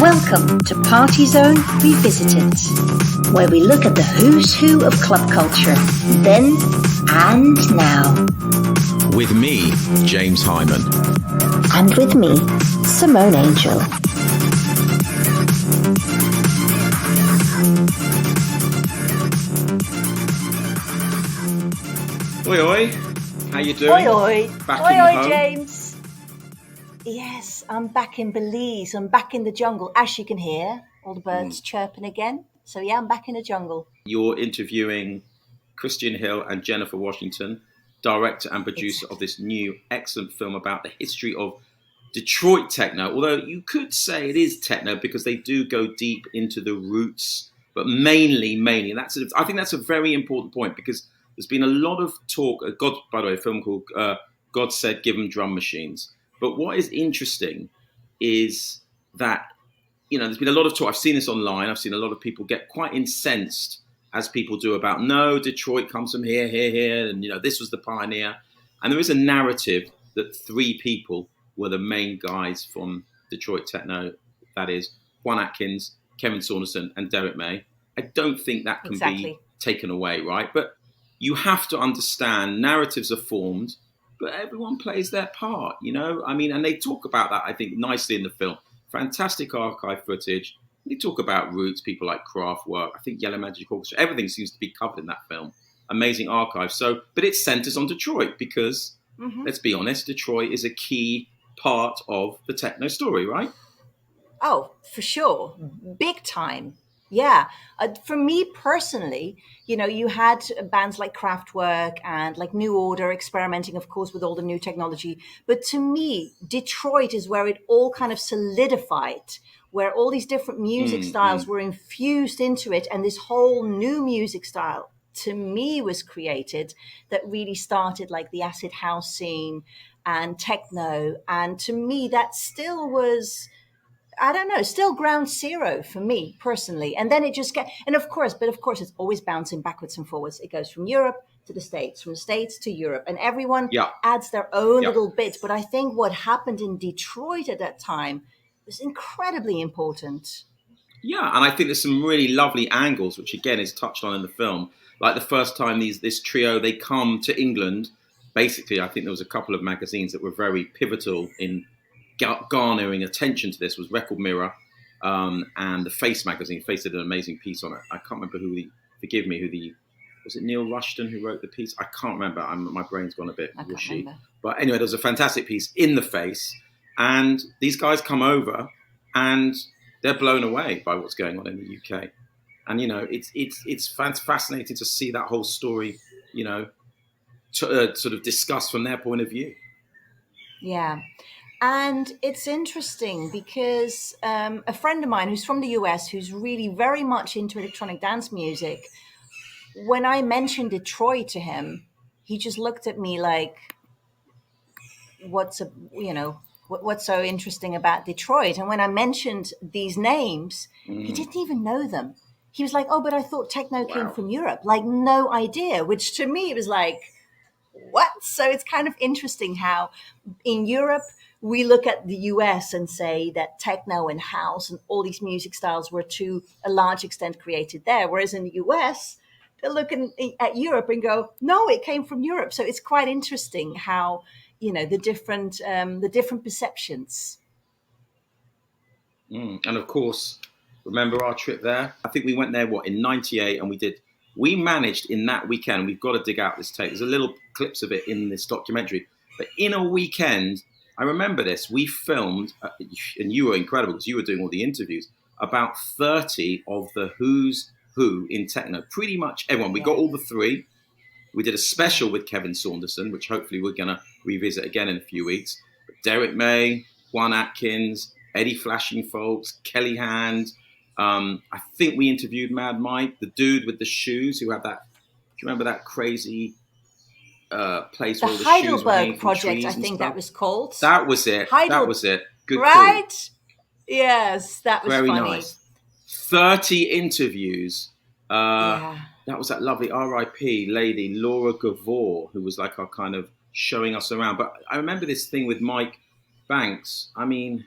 Welcome to Party Zone Revisited, where we look at the who's who of club culture, then and now. With me, James Hyman. And with me, Simone Angel. Oi, oi. How you doing? Oi, oi. Back oi, in oi, home? James. Yes, I'm back in Belize. I'm back in the jungle. As you can hear, all the birds chirping again. So yeah, I'm back in the jungle. You're interviewing Kristian Hill and Jennifer Washington, director and producer of this new excellent film about the history of Detroit techno. Although you could say it is techno because they do go deep into the roots, but mainly, and I think that's a very important point because there's been a lot of talk. By the way, a film called God Said Give 'Em Drum Machines. But what is interesting is that, there's been a lot of talk. I've seen this online. I've seen a lot of people get quite incensed, as people do, about, no, Detroit comes from here, and, this was the pioneer. And there is a narrative that three people were the main guys from Detroit techno. That is Juan Atkins, Kevin Saunderson, and Derrick May. I don't think that can be taken away, right? But you have to understand narratives are formed, but everyone plays their part, and they talk about that, I think, nicely in the film. Fantastic archive footage. They talk about roots, people like Kraftwerk, I think Yellow Magic Orchestra. Everything seems to be covered in that film. Amazing archive. But it centers on Detroit because, let's be honest, Detroit is a key part of the techno story, right? Oh, for sure. Big time. Yeah. For me personally, you had bands like Kraftwerk and like New Order experimenting, of course, with all the new technology. But to me, Detroit is where it all kind of solidified, where all these different music styles were infused into it. And this whole new music style, to me, was created that really started like the acid house scene and techno. And to me, that still was, I don't know, still ground zero for me personally. And then it just of course, it's always bouncing backwards and forwards. It goes from Europe to the States, from the States to Europe, and everyone adds their own little bits. But I think what happened in Detroit at that time was incredibly important. Yeah, and I think there's some really lovely angles, which again is touched on in the film. Like the first time this trio, they come to England, basically, I think there was a couple of magazines that were very pivotal in garnering attention to this. Was Record Mirror and the Face magazine. Face did an amazing piece on it. I can't remember was it Neil Rushton who wrote the piece? I can't remember. My brain's gone a bit mushy. But anyway, there was a fantastic piece in the Face, and these guys come over and they're blown away by what's going on in the UK. And it's fascinating to see that whole story, sort of discussed from their point of view. Yeah. And it's interesting because a friend of mine who's from the US, who's really very much into electronic dance music, when I mentioned Detroit to him, he just looked at me like, what's so interesting about Detroit? And when I mentioned these names, he didn't even know them. He was like, oh, but I thought techno came from Europe. Like, no idea, which to me, it was like, what? So it's kind of interesting how in Europe, we look at the US and say that techno and house and all these music styles were to a large extent created there. Whereas in the US, they're looking at Europe and go, no, it came from Europe. So it's quite interesting how, the different perceptions. And of course, remember our trip there? I think we went there, in 98, and we managed in that weekend, we've got to dig out this tape. There's a little clips of it in this documentary, but in a weekend, I remember this. We filmed, and you were incredible because you were doing all the interviews, about 30 of the who's who in techno. Pretty much everyone. We got all the three. We did a special with Kevin Saunderson, which hopefully we're going to revisit again in a few weeks. But Derrick May, Juan Atkins, Eddie Flashing Folks, Kelli Hand. I think we interviewed Mad Mike, the dude with the shoes who had that. Do you remember that crazy place the where all the shoes were hanging Heidelberg from Project, trees I and think stuff? that was called. That was it. That was it. Good right? Call. Yes, that was very funny. Nice. 30 interviews. That was that lovely RIP lady, Laura Gavor, who was like our kind of showing us around. But I remember this thing with Mike Banks. I mean,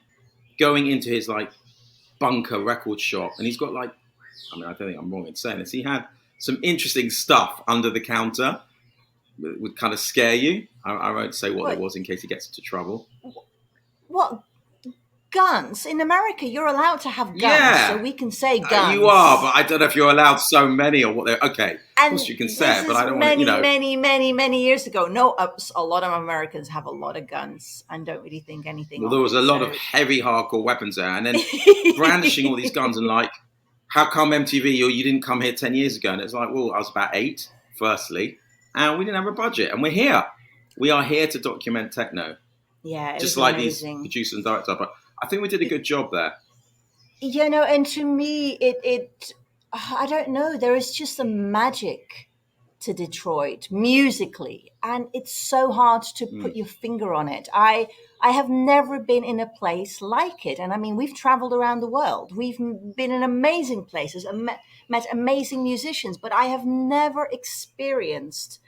going into his like bunker record shop, and he's got like, I mean, I don't think I'm wrong in saying this. He had some interesting stuff under the counter that would kind of scare you. I won't say what it was in case he gets into trouble. What? Guns? In America, you're allowed to have guns, so we can say guns. You are, but I don't know if you're allowed so many or what they're... Okay, of course you can say it, but I don't want to, many years ago. No, a lot of Americans have a lot of guns and don't really think anything Well, there was a lot of heavy, hardcore weapons there, and then brandishing all these guns and like, how come MTV, you didn't come here 10 years ago? And it's like, well, I was about 8, firstly, and we didn't have a budget, and we're here. We are here to document techno. Yeah, just like amazing. These producers and directors. But I think we did a good job there. You know, and to me, I don't know, there is just a magic to Detroit musically, and it's so hard to put your finger on it. I have never been in a place like it. And I mean, we've traveled around the world. We've been in amazing places and met amazing musicians, but I have never experienced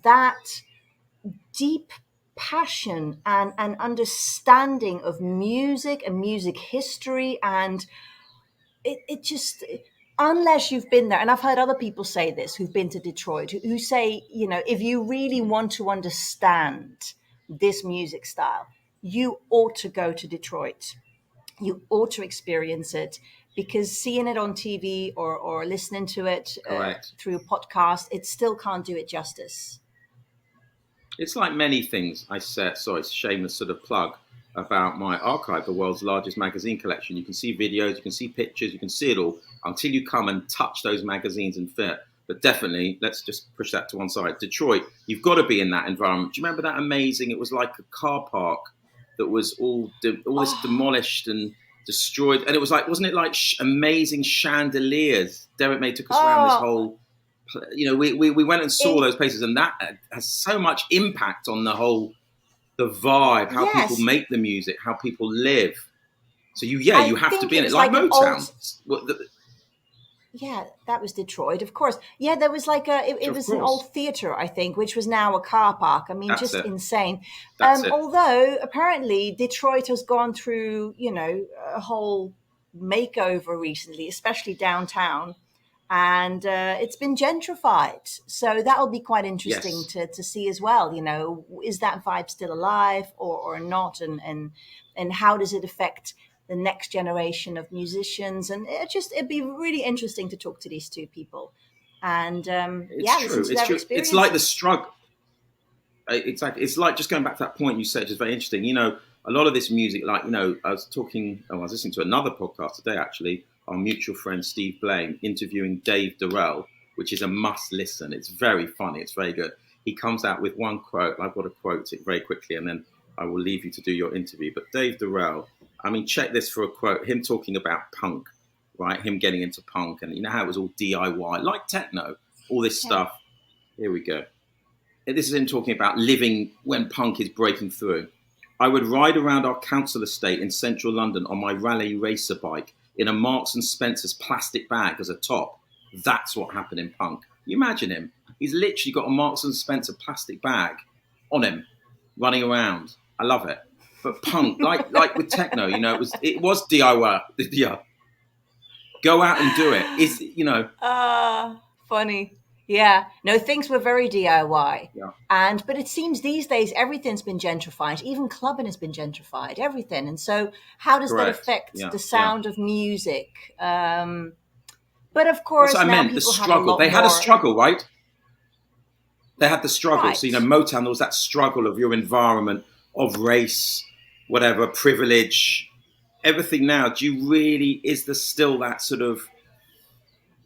that deep passion and understanding of music and music history. And it just, unless you've been there, and I've heard other people say this who've been to Detroit, who say, you know, if you really want to understand this music style, you ought to go to Detroit. You ought to experience it, because seeing it on TV or listening to it through a podcast, it still can't do it justice. It's like many things I said, sorry, it's a shameless sort of plug about my archive, the world's largest magazine collection. You can see videos, you can see pictures, you can see it all until you come and touch those magazines and fit. But definitely, let's just push that to one side. Detroit, you've got to be in that environment. Do you remember that amazing, it was like a car park that was all this demolished and destroyed. And it was like, wasn't it like amazing chandeliers? Derrick May took us around this whole... You know, we went and saw those places, and that has so much impact on the vibe, how people make the music, how people live. So you have to be in it, like Motown. Yeah, that was Detroit, of course. Yeah, there was like it was an old theater, I think, which was now a car park. I mean, that's just insane. Although apparently Detroit has gone through, you know, a whole makeover recently, especially downtown. And it's been gentrified. So that'll be quite interesting to see as well. You know, is that vibe still alive or not? And how does it affect the next generation of musicians? And it'd be really interesting to talk to these two people. And listen to their experiences. It's like the struggle. It's like just going back to that point you said, just very interesting. You know, a lot of this music, like, you know, I was listening to another podcast today, actually, our mutual friend Steve Blame interviewing Dave Durrell, which is a must listen. It's very funny. It's very good. He comes out with one quote. I've got to quote it very quickly, and then I will leave you to do your interview. But Dave Durrell, I mean, check this for a quote. Him talking about punk, right? Him getting into punk, and you know how it was all DIY, like techno, all this stuff. Here we go. This is him talking about living when punk is breaking through. I would ride around our council estate in central London on my rally racer bike in a Marks and Spencer's plastic bag as a top. That's what happened in punk. You imagine him. He's literally got a Marks and Spencer plastic bag on him, running around. I love it. But punk, like with techno, you know, it was DIY. Yeah. Go out and do it. It's, you know. Funny. Yeah. No, things were very DIY. Yeah. But it seems these days everything's been gentrified. Even clubbing has been gentrified. Everything. And so how does that affect the sound of music? But of course, that's what I meant. The struggle. They had a struggle, right? They had the struggle. Right. So, you know, Motown, there was that struggle of your environment, of race, whatever, privilege, everything. Now, is there still that sort of,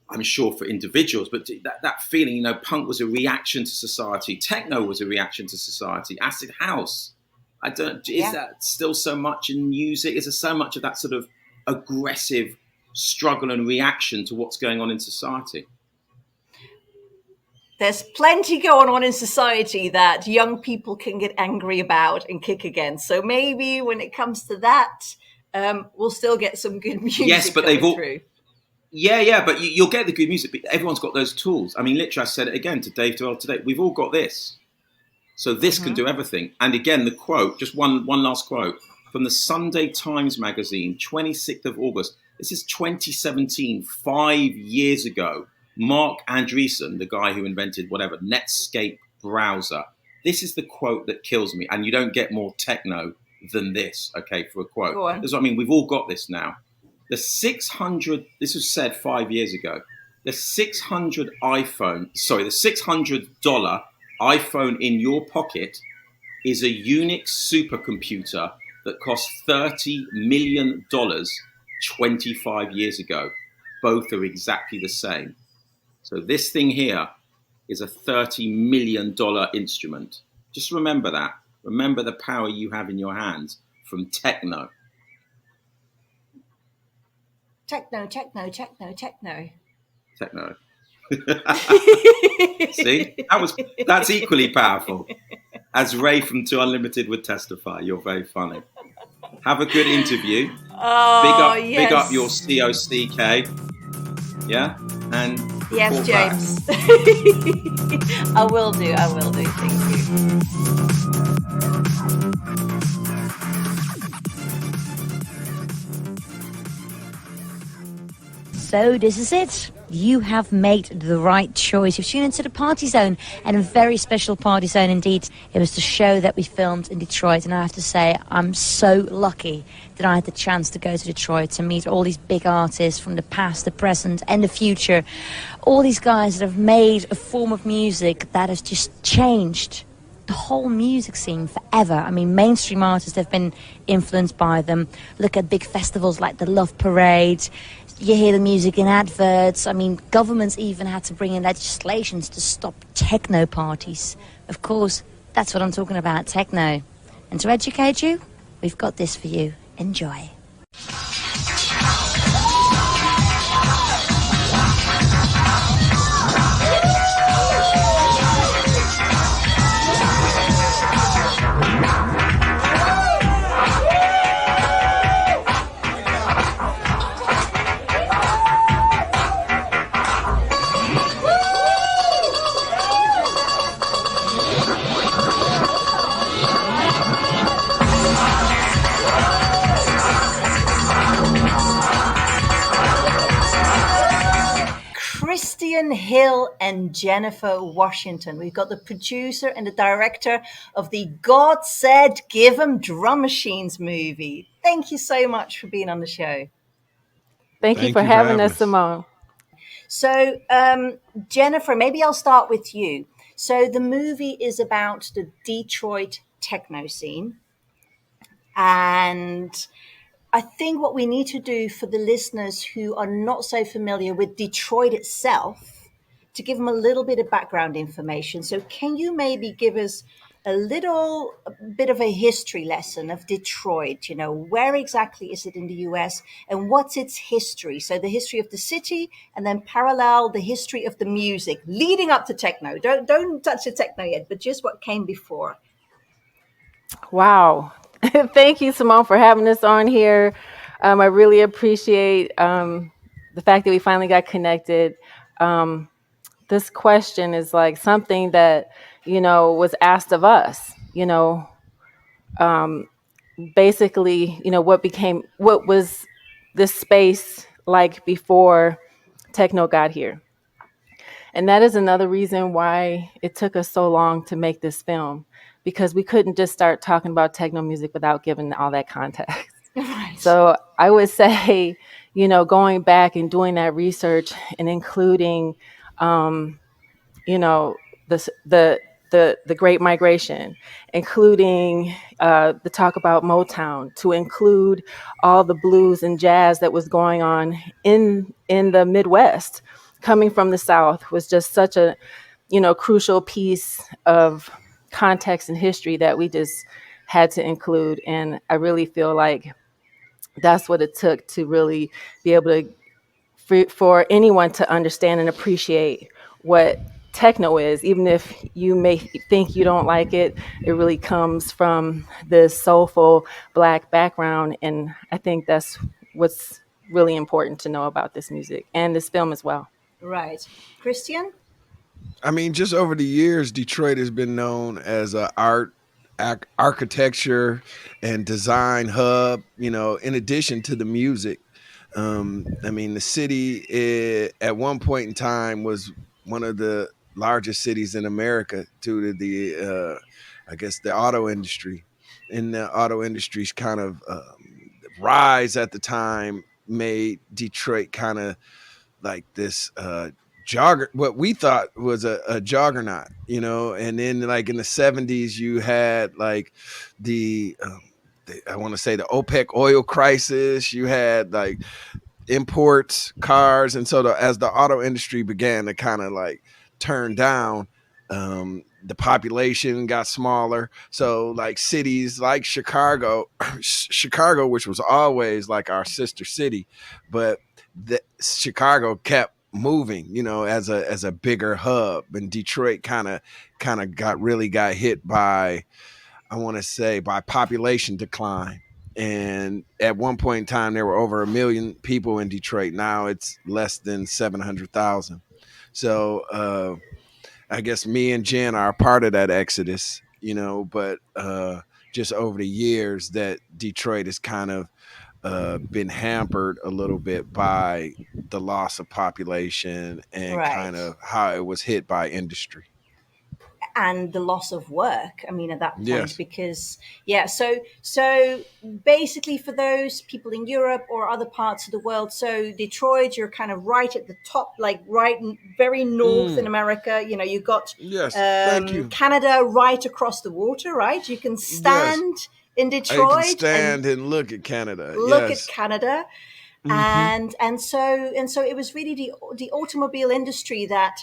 I'm sure for individuals, but that feeling, you know, punk was a reaction to society. Techno was a reaction to society. Acid house. Is that still so much in music? Is there so much of that sort of aggressive struggle and reaction to what's going on in society? There's plenty going on in society that young people can get angry about and kick against. So maybe when it comes to that, we'll still get some good music. Yes, but they've all... through. Yeah, but you'll get the good music. But everyone's got those tools. I mean, literally, I said it again to Dave Durrell today. We've all got this. So this can do everything. And again, the quote, just one last quote. from the Sunday Times magazine, 26th of August. This is 2017, 5 years ago. Mark Andreessen, the guy who invented whatever, Netscape browser. This is the quote that kills me. And you don't get more techno than this, okay, for a quote. Go on. That's what I mean. We've all got this now. The 600, this was said 5 years ago. The $600 iPhone in your pocket is a Unix supercomputer that cost $30 million 25 years ago. Both are exactly the same. So this thing here is a $30 million instrument. Just remember that. Remember the power you have in your hands from techno. Techno, techno, techno, techno. Techno. See? That's equally powerful. As Ray from Too Unlimited would testify, you're very funny. Have a good interview. Oh, big up your COCK. Yeah? And yes, James. I will do. Thank you. So this is it. You have made the right choice. You've tuned into the Party Zone, and a very special Party Zone indeed. It was the show that we filmed in Detroit, and I have to say I'm so lucky that I had the chance to go to Detroit to meet all these big artists from the past, the present and the future. All these guys that have made a form of music that has just changed the whole music scene forever. I mean, mainstream artists have been influenced by them. Look at big festivals like the Love Parade. You hear the music in adverts. I mean, governments even had to bring in legislations to stop techno parties. Of course, that's what I'm talking about, techno. And to educate you, we've got this for you. Enjoy. Kristian Hill and Jennifer Washington. We've got the producer and the director of the God Said Give 'Em Drum Machines movie. Thank you so much for being on the show. Thank you for having us, Simone. So, Jennifer, maybe I'll start with you. So the movie is about the Detroit techno scene. And I think what we need to do for the listeners who are not so familiar with Detroit itself, to give them a little bit of background information. So can you maybe give us a little bit of a history lesson of Detroit? You know, where exactly is it in the US and what's its history? So the history of the city, and then parallel the history of the music leading up to techno. Don't touch the techno yet, but just what came before. Wow. Thank you, Simone, for having us on here. I really appreciate the fact that we finally got connected. This question is like something that, was asked of us, basically, what was this space like before techno got here? And that is another reason why it took us so long to make this film, because we couldn't just start talking about techno music without giving all that context. Right. So I would say, going back and doing that research and including, the Great Migration, including the talk about Motown, to include all the blues and jazz that was going on in the Midwest, coming from the South, was just such a, crucial piece of context and history that we just had to include. And I really feel like that's what it took to really be able to, for anyone to understand and appreciate what techno is. Even if you may think you don't like it, it really comes from this soulful Black background. And I think that's what's really important to know about this music and this film as well. Right. Kristian? I mean, just over the years, Detroit has been known as a art architecture and design hub, in addition to the music. I mean, the city at one point in time was one of the largest cities in America due to the, I guess, the auto industry. And the auto industry's kind of rise at the time made Detroit kind of like this what we thought was a juggernaut, and then like in the 70s you had like the I want to say the OPEC oil crisis. You had like imports, cars, and so as the auto industry began to kind of like turn down, the population got smaller. So like cities like Chicago, which was always like our sister city, but Chicago kept moving, as a bigger hub, and Detroit kind of got hit by, I want to say, by population decline. And at one point in time, there were over 1 million people in Detroit. Now it's less than 700,000. So I guess me and Jen are a part of that exodus, but just over the years that Detroit has kind of been hampered a little bit by the loss of population and kind of how it was hit by industry. And the loss of work, I mean, at that point, yes. Because, so basically for those people in Europe or other parts of the world, so Detroit, you're kind of right at the top, like right very north in America. You got Thank you. Canada right across the water, right? You can stand in Detroit. I can stand and look at Canada. Look at Canada. And so it was really the automobile industry that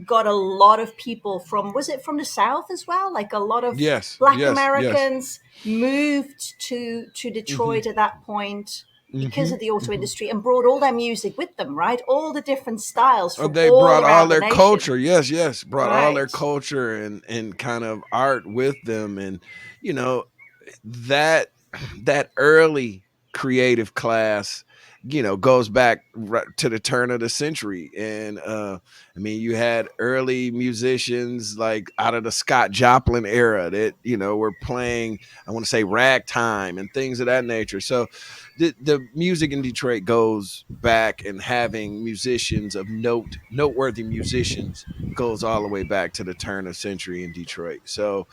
got a lot of people was it from the South as well? Like a lot of Black Americans moved to Detroit at that point because of the auto industry, and brought all their music with them, right? All the different styles. They brought all their culture. Yes. Brought all their culture and kind of art with them. And, that early creative class, goes back to the turn of the century. And I mean, you had early musicians like out of the Scott Joplin era that, were playing, I want to say, ragtime and things of that nature. So the music in Detroit goes back, and having musicians of noteworthy musicians goes all the way back to the turn of century in Detroit. So,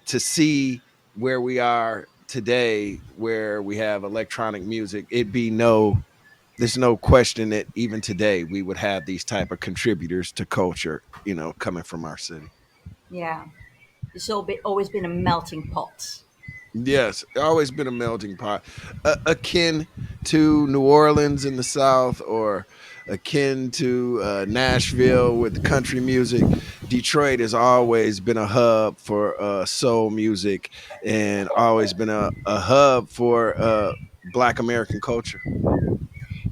to see where we are today, where we have electronic music, there's no question that even today we would have these type of contributors to culture, coming from our city. Yeah, it's always been a melting pot. Yes, always been a melting pot, akin to New Orleans in the South, or akin to Nashville with country music. Detroit has always been a hub for soul music, and always been a hub for Black American culture.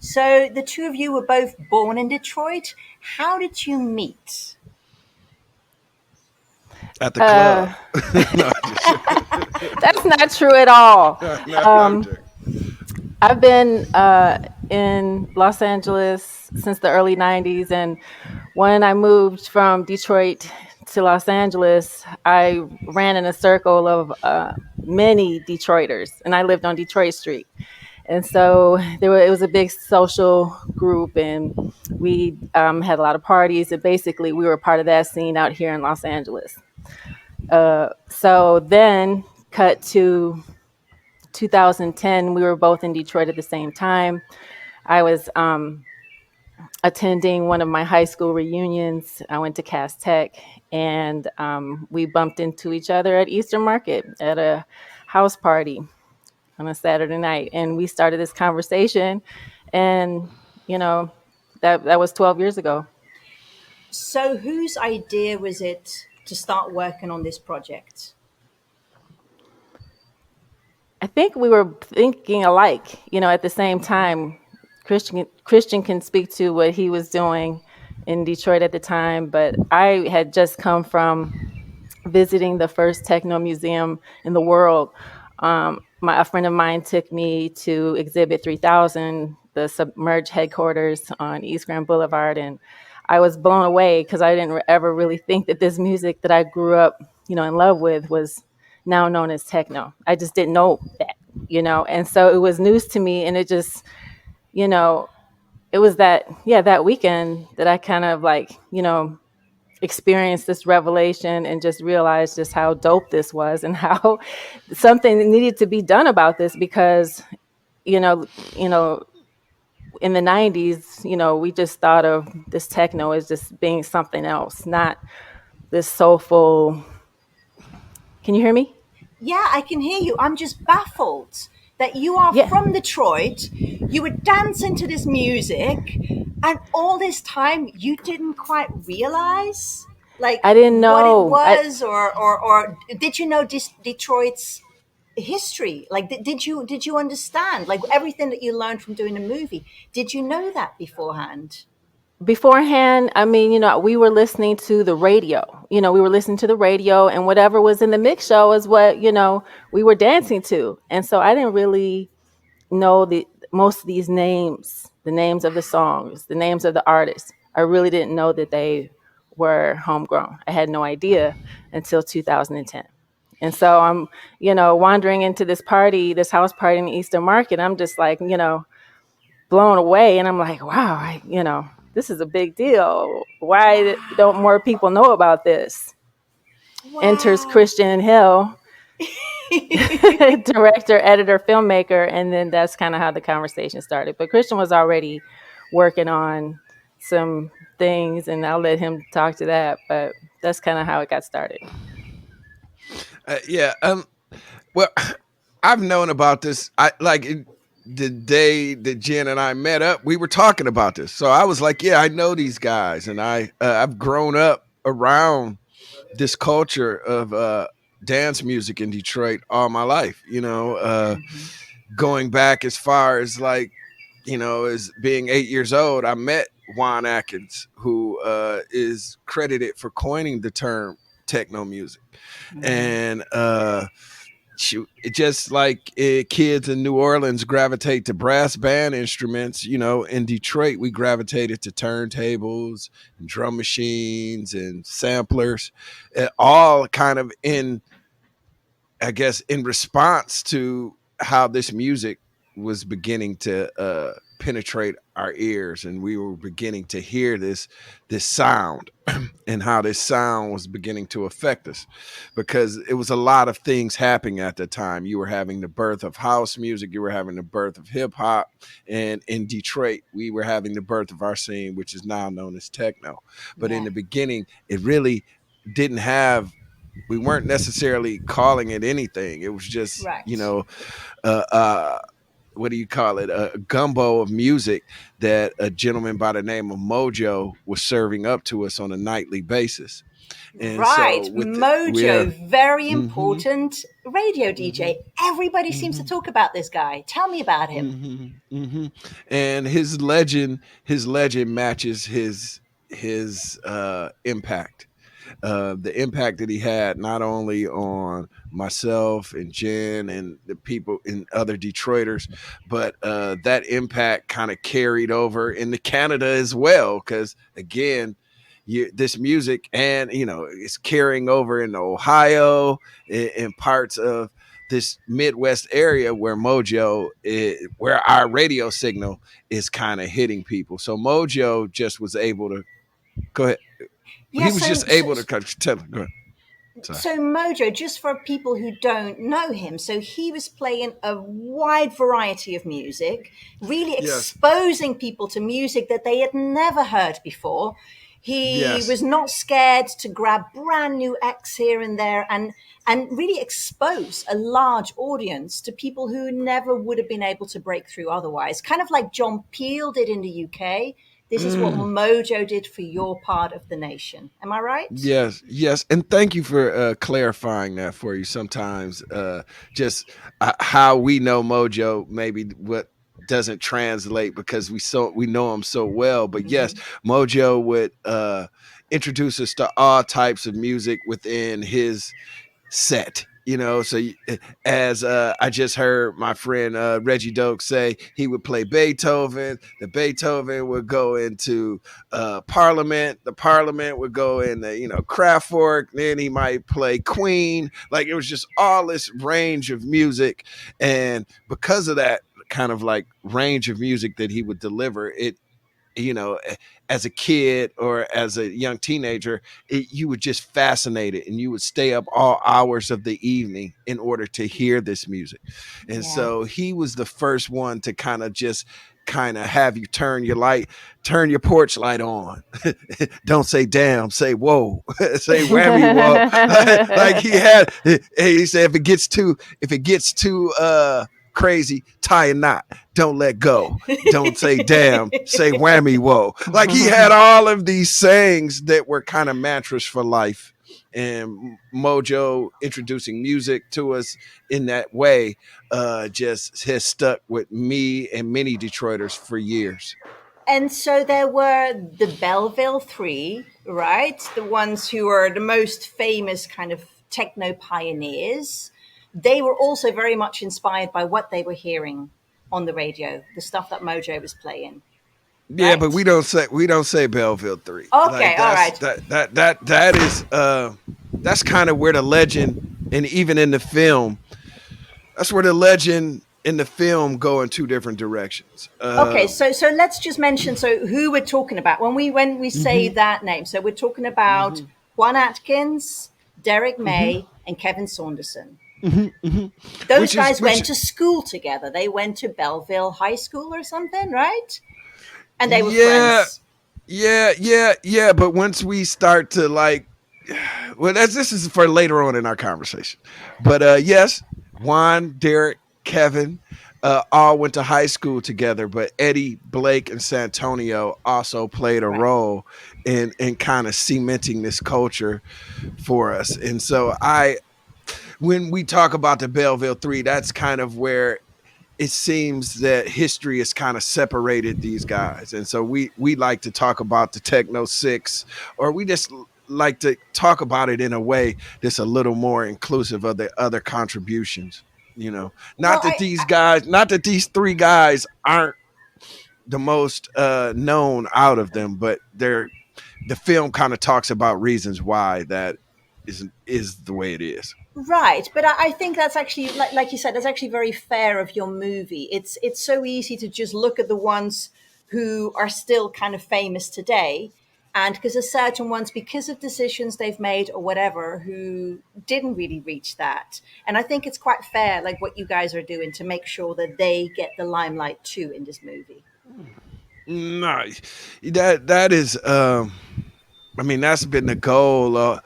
So the two of you were both born in Detroit. How did you meet? At the club. That's not true at all. I've been in Los Angeles since the early 90s. And when I moved from Detroit to Los Angeles, I ran in a circle of many Detroiters, and I lived on Detroit Street. And so it was a big social group, and we had a lot of parties, and basically we were part of that scene out here in Los Angeles. So then cut to 2010, we were both in Detroit at the same time. I was attending one of my high school reunions. I went to Cass Tech, and we bumped into each other at Eastern Market at a house party on a Saturday night. And we started this conversation, and, that was 12 years ago. So whose idea was it to start working on this project? I think we were thinking alike, at the same time. Kristian can speak to what he was doing in Detroit at the time, but I had just come from visiting the first techno museum in the world. A friend of mine took me to Exhibit 3000, the submerged headquarters on East Grand Boulevard, and I was blown away because I didn't ever really think that this music that I grew up, in love with was now known as techno. I just didn't know that, and so it was news to me, and it just, it was that weekend that I kind of like, experienced this revelation and just realized just how dope this was and how something needed to be done about this because, you know, in the 90s, we just thought of this techno as just being something else, not this soulful. Can you hear me? Yeah, I can hear you. I'm just baffled that you are Yeah. from Detroit. You would dance into this music, and all this time you didn't quite realize like I didn't what it know. was, or did you know Detroit's history? Like, did you understand like everything that you learned from doing the movie? Did you know that beforehand? Beforehand, I mean, we were listening to the radio. We were listening to the radio, and whatever was in the mix show is what, we were dancing to. And so I didn't really know most of these names, the names of the songs, the names of the artists. I really didn't know that they were homegrown. I had no idea until 2010. And so I'm, wandering into this house party in the Eastern Market. I'm just like, blown away. And I'm like, wow, this is a big deal. Why don't more people know about this? Wow. Enters Kristian Hill, director, editor, filmmaker, and then that's kind of how the conversation started. But Kristian was already working on some things, and I'll let him talk to that. But that's kind of how it got started. Yeah. Well, I've known about this. The day that Jen and I met up, we were talking about this. So I was like, yeah, I know these guys, and I've grown up around this culture of dance music in Detroit all my life. Going back as far as like, as being 8 years old, I met Juan Atkins, who is credited for coining the term techno music. And just like kids in New Orleans gravitate to brass band instruments, in Detroit we gravitated to turntables and drum machines and samplers, all kind of in response to how this music was beginning to penetrate our ears, and we were beginning to hear this sound and how this sound was beginning to affect us, because it was a lot of things happening at the time. You were having the birth of house music, you were having the birth of hip hop, and in Detroit we were having the birth of our scene, which is now known as techno. But in the beginning, it really didn't have, we weren't necessarily calling it anything. It was just, Right. What do you call it? A gumbo of music that a gentleman by the name of Mojo was serving up to us on a nightly basis. And right. so Mojo, very important radio DJ. Everybody seems to talk about this guy. Tell me about him. And his legend matches his impact. The impact that he had not only on myself and Jen and the people in other Detroiters, but that impact kind of carried over into Canada as well. Because again, this music and it's carrying over in Ohio and parts of this Midwest area where where our radio signal is kind of hitting people. So Mojo just was able to go ahead. Yeah, he was just able to tell. Go ahead. Sorry. So Mojo, just for people who don't know him, so he was playing a wide variety of music, really exposing people to music that they had never heard before. He was not scared to grab brand new acts here and there and really expose a large audience to people who never would have been able to break through otherwise. Kind of like John Peel did in the UK. This is what Mojo did for your part of the nation. Am I right? Yes. And thank you for clarifying that for you. Sometimes just how we know Mojo, maybe what doesn't translate because we know him so well. But yes, Mojo would introduce us to all types of music within his set. So as I just heard my friend Reggie Doak say, he would play Beethoven. The Beethoven would go into Parliament. The Parliament would go into Kraftwerk. Then he might play Queen. Like, it was just all this range of music, and because of that kind of like range of music that he would deliver, it as a kid or as a young teenager, you would just fascinated, and you would stay up all hours of the evening in order to hear this music. And so he was the first one to kind of have you turn your porch light on. Don't say damn, say whoa. Say whammy whoa. Like he said, if it gets too crazy, tie a knot, don't let go, don't say damn, say whammy whoa. Like, he had all of these sayings that were kind of mantras for life. And Mojo introducing music to us in that way just has stuck with me and many Detroiters for years. And so there were the Belleville Three, right? The ones who are the most famous kind of techno pioneers. They were also very much inspired by what they were hearing on the radio, the stuff that Mojo was playing. Yeah, right? But we don't say Belleville 3. Okay, all right. That is that's kind of where the legend, and even in the film, that's where the legend in the film go in two different directions. Okay, so let's just mention who we're talking about when we say that name. So we're talking about Juan Atkins, Derrick May, and Kevin Saunderson. Those guys went to school together. They went to Belleville High School or something, right? And they were friends. Yeah. But once we start to this is for later on in our conversation. But yes, Juan, Derrick, Kevin, all went to high school together. But Eddie, Blake, and Santonio also played a role in kind of cementing this culture for us. And so when we talk about the Belleville 3, that's kind of where it seems that history has kind of separated these guys. And so we like to talk about the Techno 6, or we just like to talk about it in a way that's a little more inclusive of the other contributions. Not that these three guys aren't the most known out of them, but the film kind of talks about reasons why that is the way it is. Right, but I think that's actually, like you said, that's actually very fair of your movie. It's so easy to just look at the ones who are still kind of famous today, and because there's certain ones, because of decisions they've made or whatever, who didn't really reach that. And I think it's quite fair, like what you guys are doing, to make sure that they get the limelight too in this movie. No, that is, that's been the goal.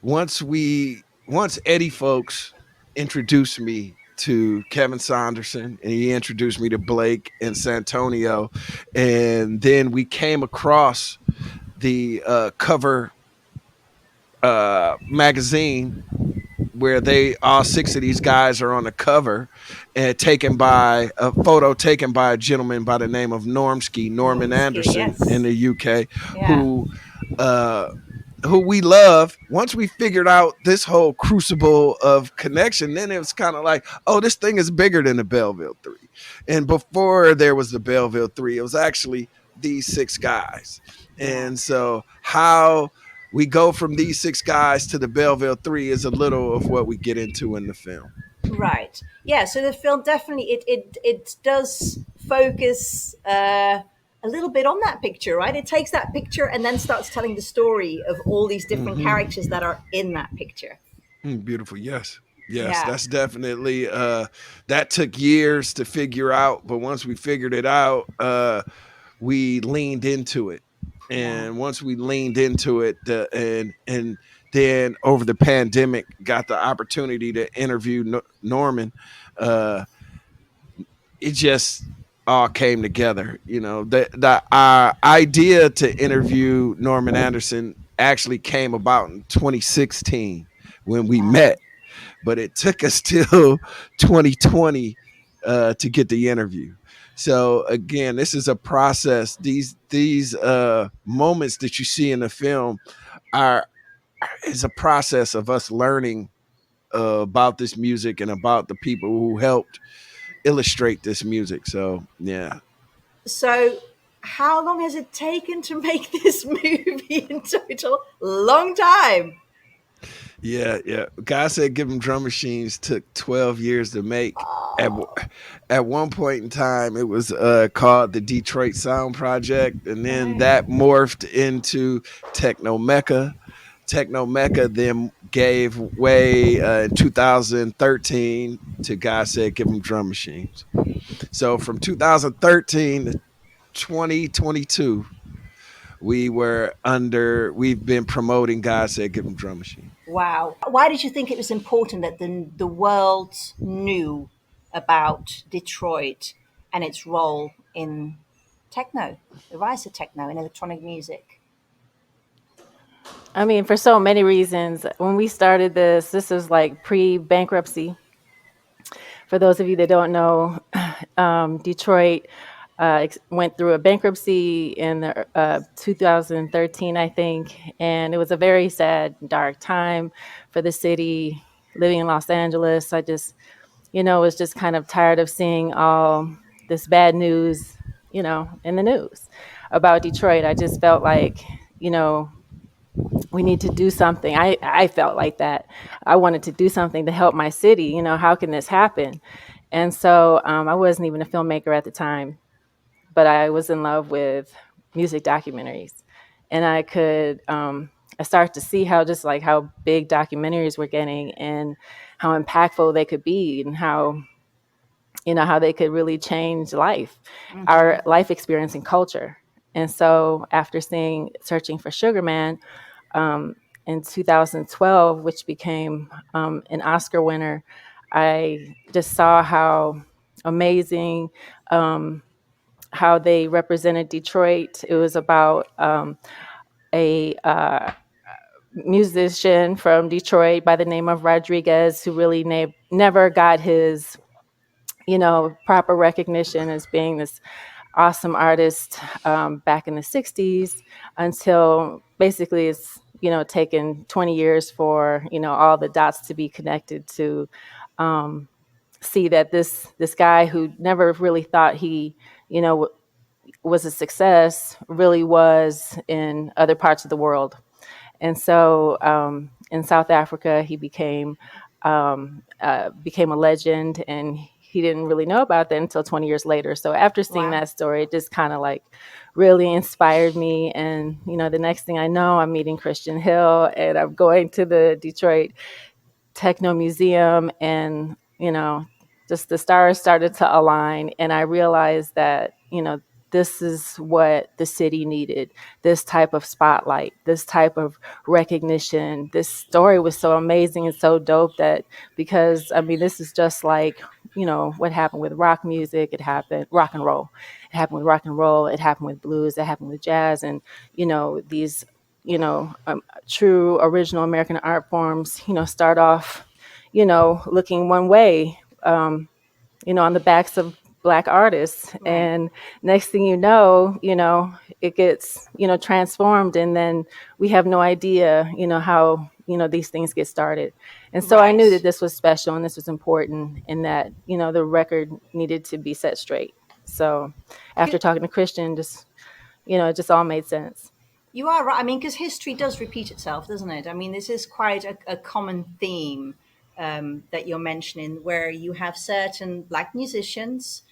Once Eddie folks introduced me to Kevin Saunderson, and he introduced me to Blake and Santonio, and then we came across the cover magazine where all six of these guys are on the cover, and a photo taken by a gentleman by the name of Norman Anderson, yes, in the UK, who we love. Once we figured out this whole crucible of connection, then it was kind of like, oh, this thing is bigger than the Belleville 3. And before there was the Belleville 3, it was actually these six guys. And so how we go from these six guys to the Belleville 3 is a little of what we get into in the film. Right. Yeah. So the film definitely, it does focus a little bit on that picture, right? It takes that picture and then starts telling the story of all these different characters that are in that picture. Beautiful. Yes. That's definitely, that took years to figure out. But once we figured it out, we leaned into it. And once we leaned into it, and then over the pandemic, got the opportunity to interview Norman, it just all came together. The idea to interview Norman Anderson actually came about in 2016 when we met, but it took us till 2020 to get the interview. So again, this is a process. These moments that you see in the film is a process of us learning about this music and about the people who helped illustrate this music. So yeah. So, how long has it taken to make this movie in total? Long time. Yeah. God Said Give 'Em Drum Machines took 12 years to make. At, Oh, at one point in time, it was called the Detroit Sound Project, and then right. that morphed into Techno Mecca. Techno Mecca then gave way in 2013 to God Said Give 'Em Drum Machines. So from 2013 to 2022, we've been promoting God Said Give 'Em Drum Machine. Wow. Why did you think it was important that the world knew about Detroit and its role in techno, the rise of techno in electronic music? I mean, for so many reasons. When we started this was like pre-bankruptcy. For those of you that don't know, Detroit went through a bankruptcy in 2013, I think, and it was a very sad, dark time for the city. Living in Los Angeles, I just, was just kind of tired of seeing all this bad news, in the news about Detroit. I just felt like, we need to do something. I felt like that. I wanted to do something to help my city. How can this happen? And so I wasn't even a filmmaker at the time, but I was in love with music documentaries. And I started to see how big documentaries were getting and how impactful they could be and how they could really change our life experience and culture. And so after Searching for Sugar Man, in 2012, which became an Oscar winner, I just saw how amazing how they represented Detroit. It was about a musician from Detroit by the name of Rodriguez, who really never got his proper recognition as being this awesome artist back in the 60s, until basically it's taken 20 years for all the dots to be connected to see that this guy who never really thought he was a success really was in other parts of the world. And so in South Africa, he became a legend, and he didn't really know about that until 20 years later. So after seeing Wow. that story, it just kind of like really inspired me. And, the next thing I know, I'm meeting Kristian Hill, and I'm going to the Detroit Techno Museum, and, just the stars started to align. And I realized that, this is what the city needed, this type of spotlight, this type of recognition. This story was so amazing and so dope that, because, I mean, this is just like, what happened with rock music. It happened, rock and roll. It happened with rock and roll. It happened with blues. It happened with jazz. And, these, true original American art forms, start off, looking one way, on the backs of Black artists. Right. And next thing you know, it gets, transformed. And then we have no idea, how, these things get started. And so I knew that this was special and this was important, and that, the record needed to be set straight. So after talking to Kristian, it just all made sense. You are right. I mean, because history does repeat itself, doesn't it? I mean, this is quite a common theme that you're mentioning, where you have certain Black musicians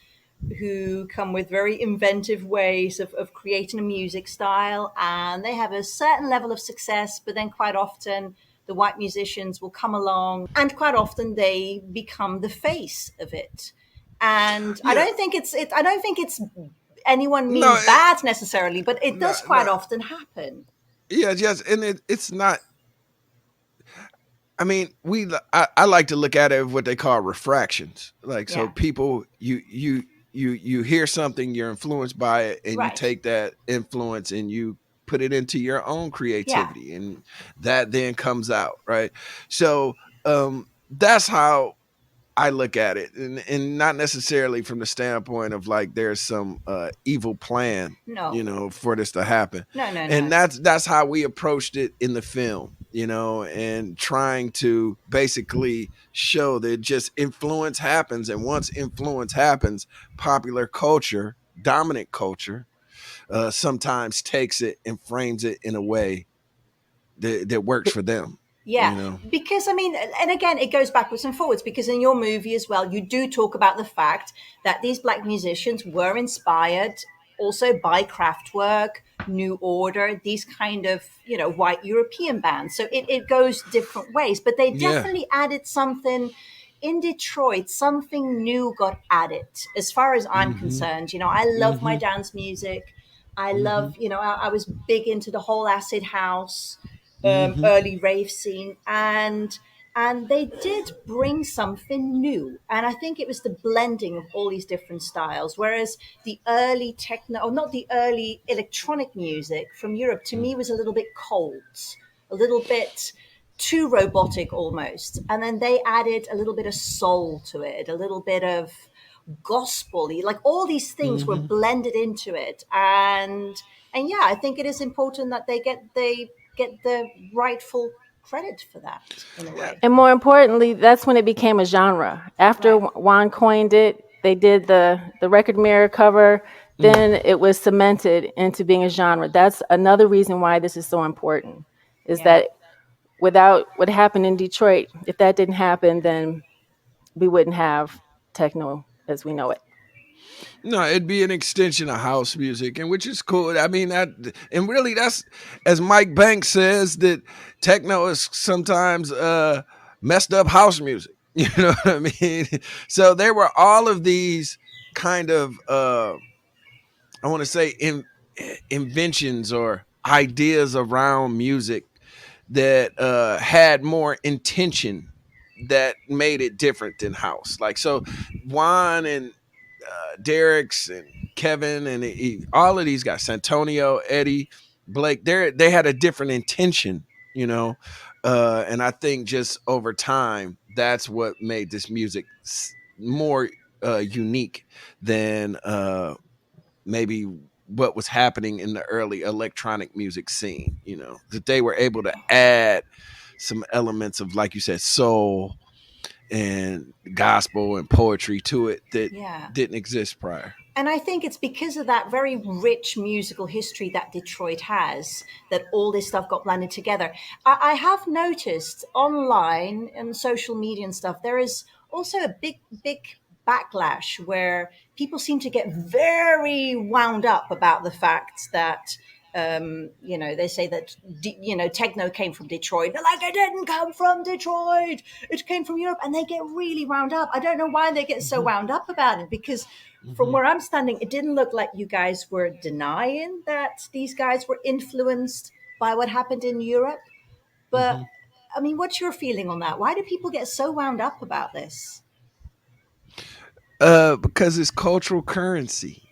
who come with very inventive ways of creating a music style, and they have a certain level of success, but then quite often the white musicians will come along, and quite often they become the face of it. And Yeah. I don't think it's anyone means No, bad necessarily, but it no, does quite often happen. yeah, yes, and it's not. I mean, I like to look at it as what they call refractions. Like, so Yeah. people, you hear something, you're influenced by it, and you Right. take that influence and you put it into your own creativity, and that then comes out, right? So that's how I look at it, and not necessarily from the standpoint of like there's some evil plan, No. for this to happen. No. And that's how we approached it in the film. and trying to basically show that just influence happens. And once influence happens, popular culture, dominant culture, sometimes takes it and frames it in a way that works for them. Yeah, because I mean, and again, it goes backwards and forwards because in your movie as well, you do talk about the fact that these black musicians were inspired also by Kraftwerk, New Order, these kind of, white European bands. So it goes different ways, but they Yeah. definitely added something in Detroit, something new got added as far as I'm concerned. I love my dance music. I love, I was big into the whole acid house, early rave scene, and they did bring something new. And I think it was the blending of all these different styles. Whereas the early techno, or not the early electronic music from Europe, to me was a little bit cold, a little bit too robotic almost. And then they added a little bit of soul to it, a little bit of gospel-y, like all these things were blended into it. And yeah, I think it is important that they get the rightful credit for that in a way. And more importantly, that's when it became a genre. After Right. Juan coined it, they did the record mirror cover, then it was cemented into being a genre. That's another reason why this is so important, is Yeah. that without what happened in Detroit, if that didn't happen, then we wouldn't have techno as we know it. No, it'd be an extension of house music, and which is cool. I mean, and really, that's, as Mike Banks says, that techno is sometimes messed up house music. You know what I mean? So there were all of these kind of I want to say inventions or ideas around music that had more intention, that made it different than house. Like, so Juan and Derrick's and Kevin and all of these guys, Santonio, Eddie, Blake, they had a different intention, and I think just over time, that's what made this music more unique than maybe what was happening in the early electronic music scene. That they were able to add some elements of, like you said, soul and gospel and poetry to it that Yeah. didn't exist prior. And I think it's because of that very rich musical history that Detroit has that all this stuff got blended together. I have noticed online and social media and stuff, there is also a big backlash where people seem to get very wound up about the fact that they say that techno came from Detroit. They're like, it didn't come from Detroit, it came from Europe, and they get really wound up. I don't know why they get so wound up about it, because from where I'm standing, it didn't look like you guys were denying that these guys were influenced by what happened in Europe. But I mean, what's your feeling on that? Why do people get so wound up about this? Because it's cultural currency.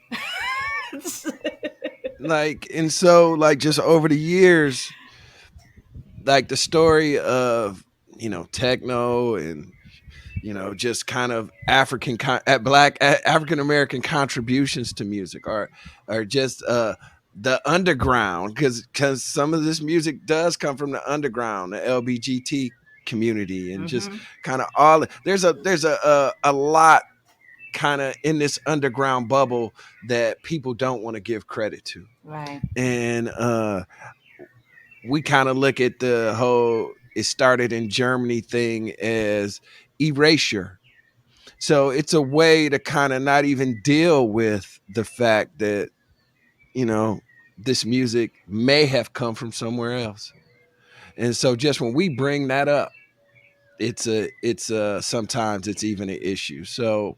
And so, like, just over the years, like the story of techno and just kind of African American contributions to music, or just the underground, because some of this music does come from the underground, the LBGT community, and just kind of all. There's a lot kind of in this underground bubble that people don't want to give credit to. Right. And we kind of look at the whole "it started in Germany" thing as erasure. So it's a way to kind of not even deal with the fact that this music may have come from somewhere else. And so just when we bring that up, it's sometimes it's even an issue. So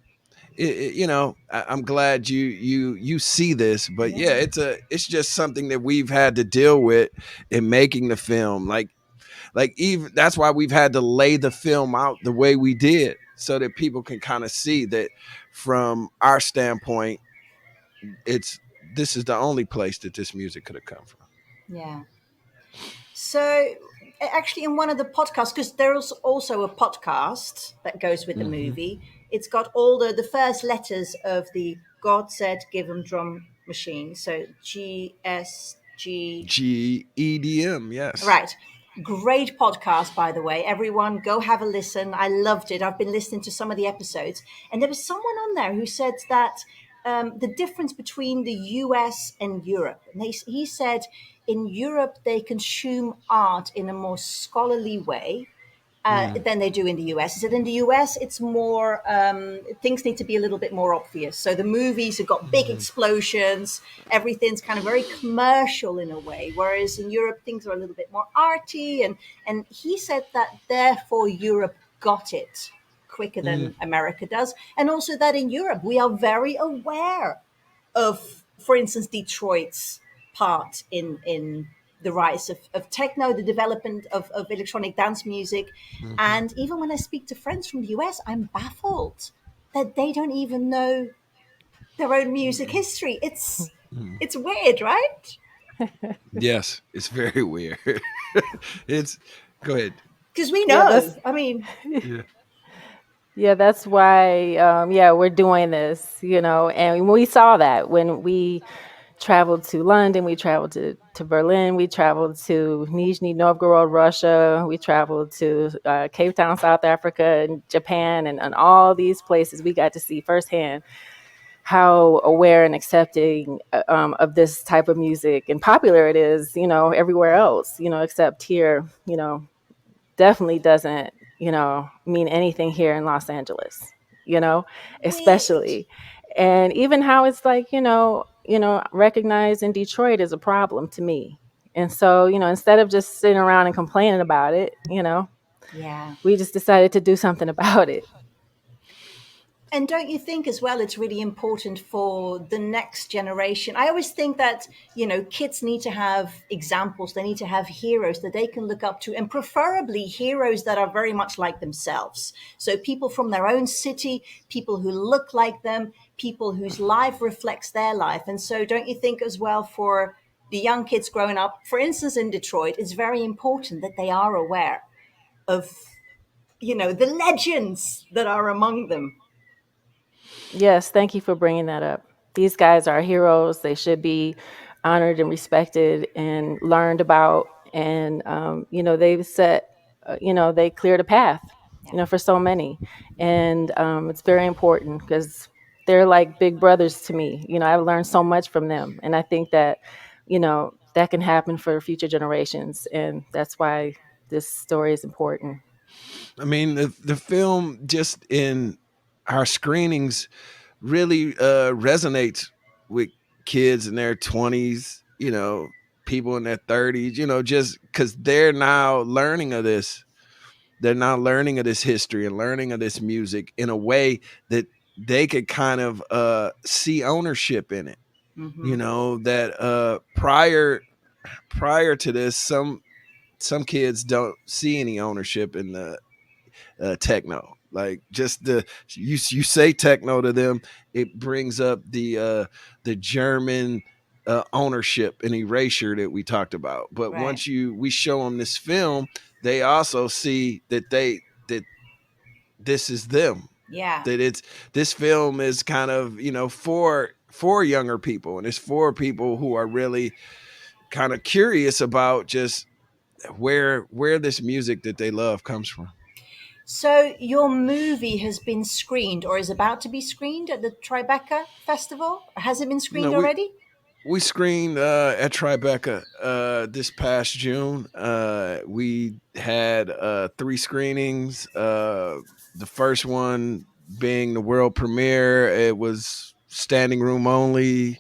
I'm glad you see this, but yeah, it's just something that we've had to deal with in making the film. Like even that's why we've had to lay the film out the way we did, so that people can kind of see that from our standpoint, this is the only place that this music could have come from. Yeah. So actually, in one of the podcasts, because there's also a podcast that goes with the movie, it's got all the first letters of the God Said Give 'em Drum Machine. So GSG. GEDM, yes. Right. Great podcast, by the way. Everyone, go have a listen. I loved it. I've been listening to some of the episodes, and there was someone on there who said that the difference between the US and Europe. And he said in Europe they consume art in a more scholarly way, than they do in the US. He said in the US, it's more, things need to be a little bit more obvious. So the movies have got big explosions, everything's kind of very commercial in a way, whereas in Europe, things are a little bit more arty. And he said that therefore Europe got it quicker than America does. And also that in Europe, we are very aware of, for instance, Detroit's part in the rise of techno, the development of electronic dance music. And even when I speak to friends from the US, I'm baffled that they don't even know their own music history. It's weird, right? Yes, it's very weird. It's go ahead. Because we Yeah, know. I mean, Yeah. yeah, that's why, yeah, we're doing this, and we saw that when we traveled to London, we traveled to Berlin, we traveled to Nizhny Novgorod, Russia, we traveled to Cape Town, South Africa, and Japan, and all these places. We got to see firsthand how aware and accepting of this type of music and popular it is, everywhere else, except here, definitely doesn't, mean anything here in Los Angeles, weird. especially. And even how it's like, recognized in Detroit is a problem to me. And so, instead of just sitting around and complaining about it, Yeah. we just decided to do something about it. And don't you think as well it's really important for the next generation? I always think that, kids need to have examples, they need to have heroes that they can look up to, and preferably heroes that are very much like themselves. So people from their own city, people who look like them, people whose life reflects their life. And so don't you think as well for the young kids growing up, for instance, in Detroit, it's very important that they are aware of, the legends that are among them. Yes, thank you for bringing that up. These guys are heroes. They should be honored and respected and learned about. And, they've set, they cleared a path, for so many. And it's very important because they're like big brothers to me. I've learned so much from them. And I think that, that can happen for future generations. And that's why this story is important. I mean, the film just in our screenings really resonates with kids in their 20s, people in their 30s, just because they're now learning of this. They're now learning of this history and learning of this music in a way that they could kind of see ownership in it. That prior to this, some kids don't see any ownership in the techno. Like just you say techno to them, it brings up the German ownership and erasure that we talked about. But Right. once we show them this film, they also see that this is them. Yeah. That this film is kind of for younger people, and it's for people who are really kind of curious about just where this music that they love comes from. So your movie has been screened or is about to be screened at the Tribeca Festival? Has it been screened we already? we screened at Tribeca this past June. We had 3 screenings. The first one being the world premiere. It was standing room only.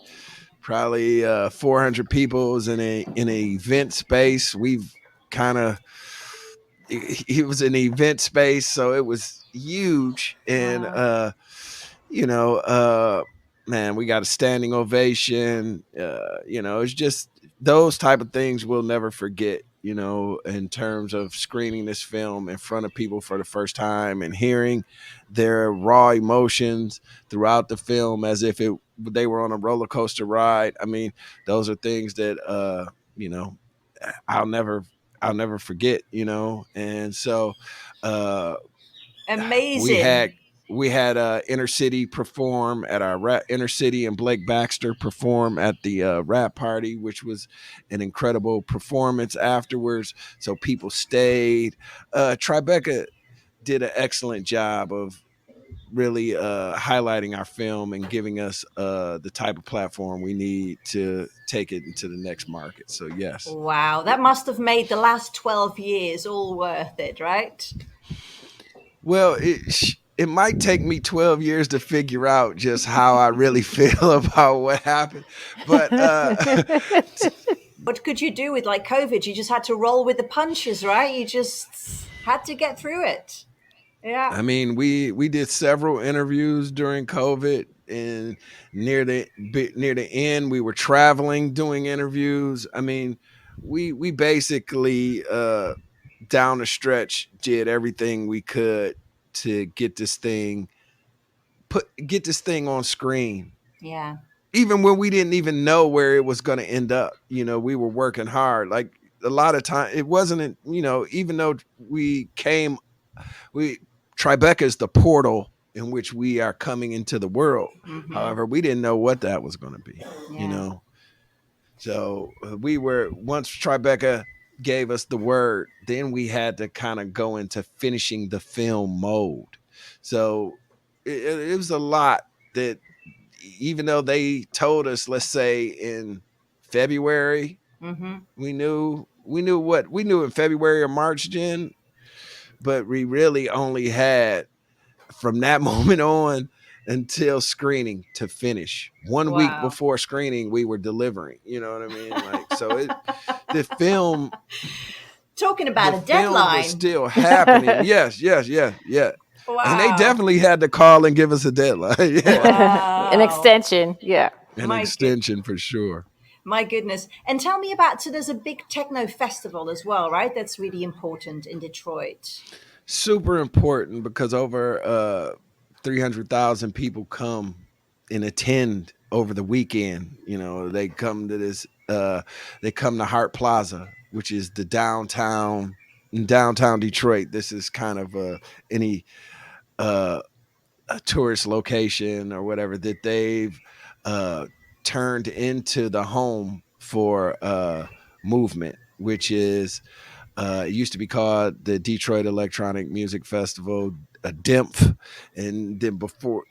Probably 400 people. It was in an event space. We've kind of it was an event space, so it was huge. And Wow. Man, we got a standing ovation. It's just those type of things we'll never forget, in terms of screening this film in front of people for the first time and hearing their raw emotions throughout the film as if they were on a roller coaster ride. I mean, those are things that I'll never forget, and so we had Amazing. we had Inner City perform at our Inner City, and Blake Baxter perform at the rap party, which was an incredible performance afterwards. So people stayed. Tribeca did an excellent job of really highlighting our film and giving us the type of platform we need to take it into the next market. So yes. Wow, that must have made the last 12 years all worth it, right? Well, it might take me 12 years to figure out just how I really feel about what happened. But What could you do with like COVID? You just had to roll with the punches, right? You just had to get through it. Yeah. I mean, we did several interviews during COVID, and near the end, we were traveling doing interviews. I mean, we basically down the stretch did everything we could to get this thing on screen. Yeah. Even when we didn't even know where it was going to end up, we were working hard. Like a lot of time, it wasn't, even though Tribeca is the portal in which we are coming into the world. Mm-hmm. However, we didn't know what that was going to be, Yeah. So once Tribeca gave us the word, then we had to kind of go into finishing the film mode. So it was a lot that, even though they told us, let's say in February, Mm-hmm. we knew in February or March, Jen, but we really only had from that moment on until screening to finish. 1 week Wow. before screening, we were delivering. You know what I mean? Like, so the film. Talking about the a film deadline. was still happening. Yes. Wow. And they definitely had to call and give us a deadline. Yeah. Wow. An extension. Yeah. An extension for sure. My goodness. And tell me about, so there's a big techno festival as well, right? That's really important in Detroit. Super important, because over 300,000 people come and attend over the weekend. They come to this, they come to Hart Plaza, which is the downtown Detroit. This is kind of any a tourist location or whatever that they've turned into the home for movement, which is it used to be called the Detroit Electronic Music Festival, DEMF, and then before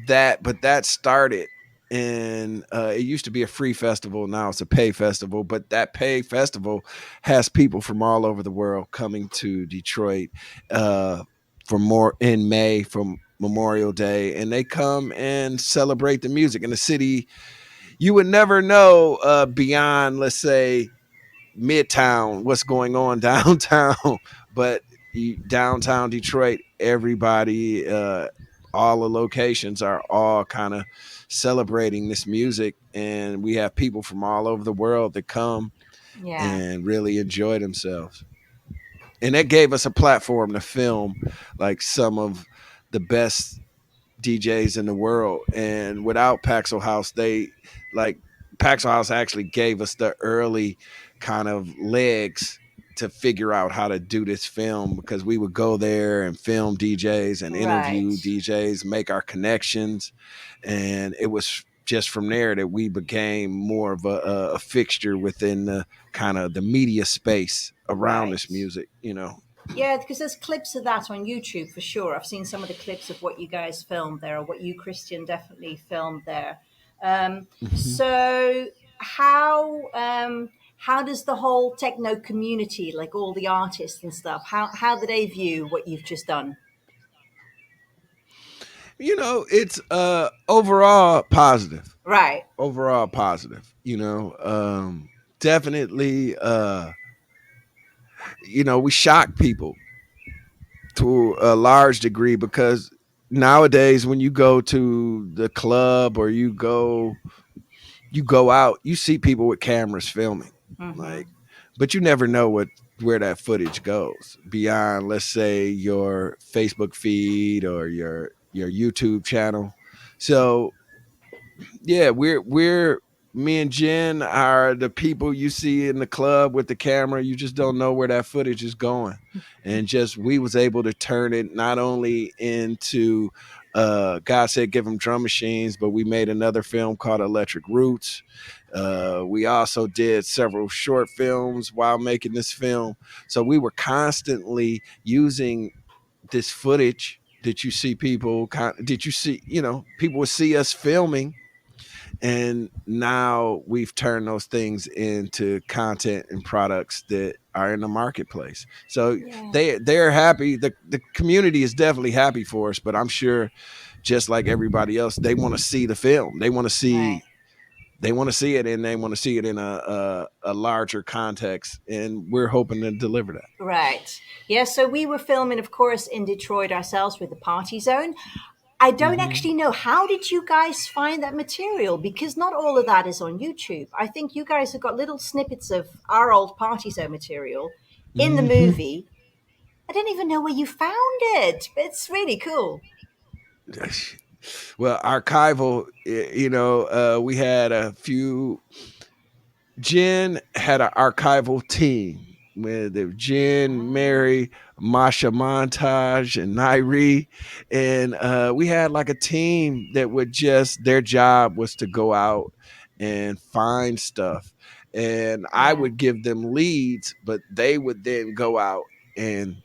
that, but that started, and it used to be a free festival. Now it's a pay festival, but that pay festival has people from all over the world coming to Detroit for more in May from Memorial Day, and they come and celebrate the music in the city. You would never know beyond, let's say, Midtown, what's going on downtown, but downtown Detroit, everybody, all the locations are all kind of celebrating this music, and we have people from all over the world that come and really enjoy themselves. And that gave us a platform to film like some of the best DJs in the world. And without Paxel House, Paxel House actually gave us the early kind of legs to figure out how to do this film, because we would go there and film DJs and interview DJs, make our connections. And it was just from there that we became more of a fixture within the kind of the media space around this music, Yeah, because there's clips of that on YouTube for sure. I've seen some of the clips of what you guys filmed there, or what you, Kristian, definitely filmed there. So how does the whole techno community, like all the artists and stuff, how do they view what you've just done? It's overall positive. Right. Overall positive. Definitely we shock people to a large degree, because nowadays when you go to the club or you go out, you see people with cameras filming. Mm-hmm. But you never know where that footage goes beyond, let's say, your Facebook feed or your YouTube channel. So yeah, we're me and Jen are the people you see in the club with the camera. You just don't know where that footage is going. And just we was able to turn it not only into God Said Give Them Drum Machines, but we made another film called Electric Roots. We also did several short films while making this film. So we were constantly using this footage that you see people, did you see, people would see us filming, and now we've turned those things into content and products that are in the marketplace. So Yeah. they're happy. The community is definitely happy for us, but I'm sure just like everybody else, they want to see the film. They want to see Right. they want to see it, and they want to see it in a larger context, and we're hoping to deliver that. Right. Yeah. So we were filming, of course, in Detroit ourselves with the Party Zone. I don't actually know, how did you guys find that material? Because not all of that is on YouTube. I think you guys have got little snippets of our old Party Zone material in the movie. I don't even know where you found it. It's really cool. Well, archival, we had a few. Jen had an archival team with Jen, Mary, Masha Montage, and Nairi. And we had like a team that would just, their job was to go out and find stuff. And I would give them leads, but they would then go out and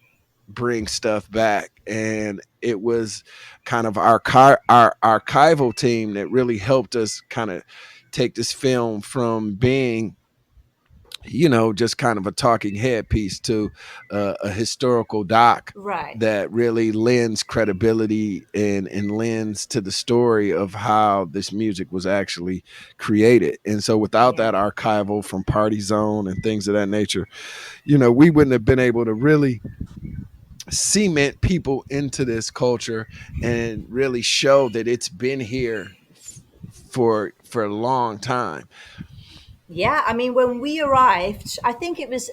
bring stuff back. And it was kind of our archival team that really helped us kind of take this film from being, just kind of a talking head piece to a historical doc Right. that really lends credibility and lends to the story of how this music was actually created. And so without that archival from Party Zone and things of that nature, we wouldn't have been able to really cement people into this culture and really show that it's been here for a long time. Yeah, I mean, when we arrived, I think it was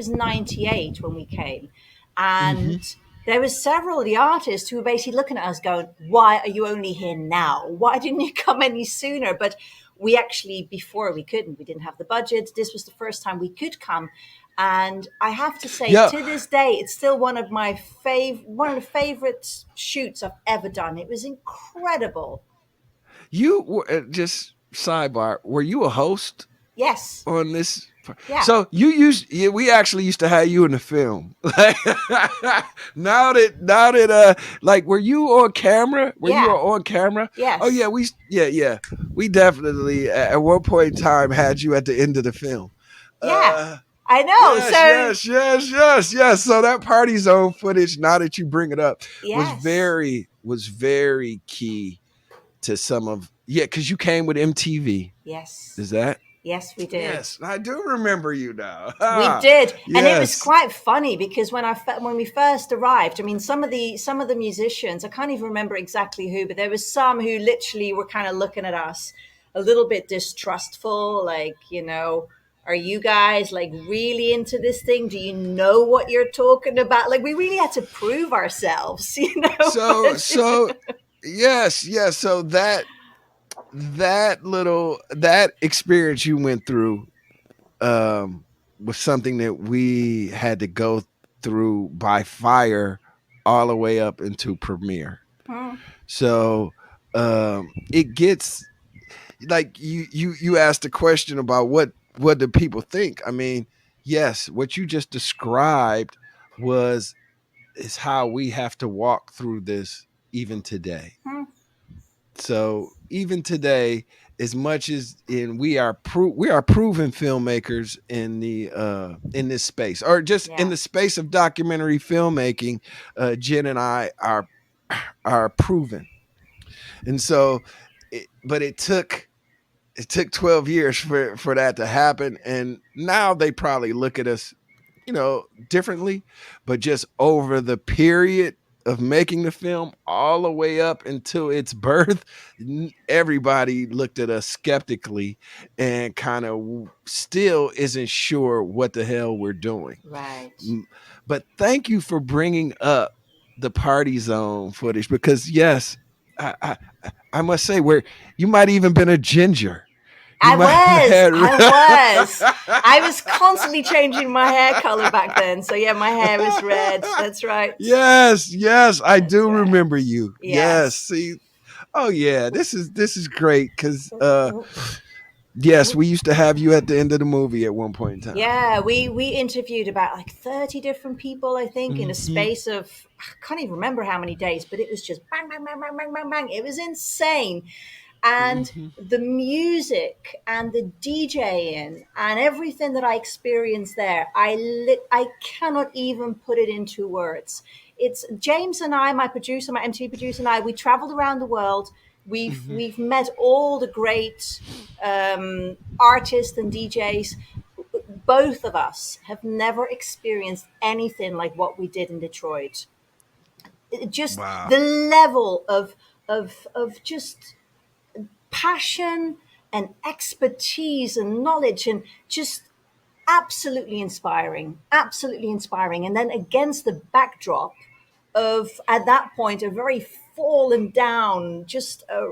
98 when we came, and there was several of the artists who were basically looking at us going, "Why are you only here now? Why didn't you come any sooner?" But we actually, before we didn't have the budget. This was the first time we could come. And I have to say, to this day, it's still one of the favorite shoots I've ever done. It was incredible. You were, just sidebar, were you a host? Yes. On this? Yeah. So we actually used to have you in the film. now that like, were you on camera? You on camera? Yes. Oh yeah, we definitely at one point in time had you at the end of the film. Yeah. I know. Yes. So that Party Zone footage, now that you bring it up, yes, was very key to some of, because you came with MTV. Yes. Is that? Yes, we did. Yes, I do remember you now. We did, and it was quite funny because when we first arrived, I mean, some of the musicians, I can't even remember exactly who, but there was some who literally were kind of looking at us a little bit distrustful, like, are you guys like really into this thing? Do you know what you're talking about? Like, we really had to prove ourselves, So yes. So that experience you went through was something that we had to go through by fire all the way up into premiere. So it gets like you asked a question about what do people think. I mean, yes, what you just described is how we have to walk through this even today. So even today, as much as we are proven filmmakers in in this space, or just in the space of documentary filmmaking, Jen and I are proven. And so, but it took 12 years for that to happen. And now they probably look at us, differently, but just over the period of making the film all the way up until its birth, everybody looked at us skeptically and kind of still isn't sure what the hell we're doing. Right. But thank you for bringing up the Party Zone footage, because yes, I must say, where you might even been a ginger. I might have had I was constantly changing my hair color back then. So yeah, my hair is red. That's right. Yes, I That's do right. remember you. Yes. Yes. See, oh yeah, this is great because yes, we used to have you at the end of the movie at one point in time. Yeah, we interviewed about like 30 different people, I think, in a Mm-hmm. space of, I can't even remember how many days, but it was just bang, bang, bang, bang, bang, bang, bang. It was insane. And Mm-hmm. the music and the DJing and everything that I experienced there, I cannot even put it into words. It's James and I, my producer, my MTV producer, and I, we traveled around the world. We've met all the great artists and DJs. Both of us have never experienced anything like what we did in Detroit. Just Wow. the level of just passion and expertise and knowledge, and just absolutely inspiring, absolutely inspiring. And then against the backdrop of, at that point, a very fallen down, just a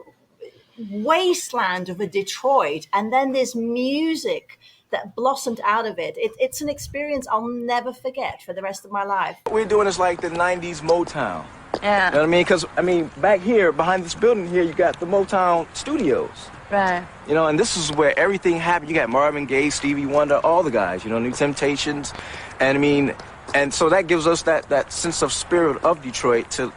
wasteland of a Detroit, and then this music that blossomed out of it. It's an experience I'll never forget for the rest of my life. What we're doing is like the 90s Motown. Yeah. You know what I mean? Because, I mean, back here, behind this building here, you got the Motown studios. Right. You know, and this is where everything happened. You got Marvin Gaye, Stevie Wonder, all the guys, you know, New Temptations. And I mean, and so that gives us that sense of spirit of Detroit to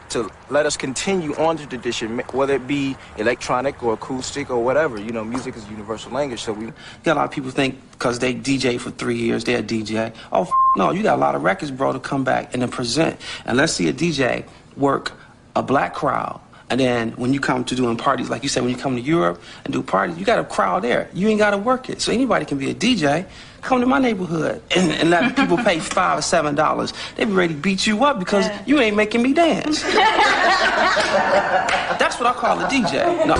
let us continue on the tradition, whether it be electronic or acoustic or whatever. You know, music is a universal language, so we... Got a lot of people think because they DJ for 3 years, they're a DJ. Oh, no, you got a lot of records, bro, to come back and then present. And let's see a DJ work a black crowd. And then when you come to doing parties, like you said, when you come to Europe and do parties, you got a crowd there. You ain't got to work it. So anybody can be a DJ. Come to my neighborhood and let people pay $5 or $7. They be ready to beat you up because you ain't making me dance. That's what I call a DJ. No.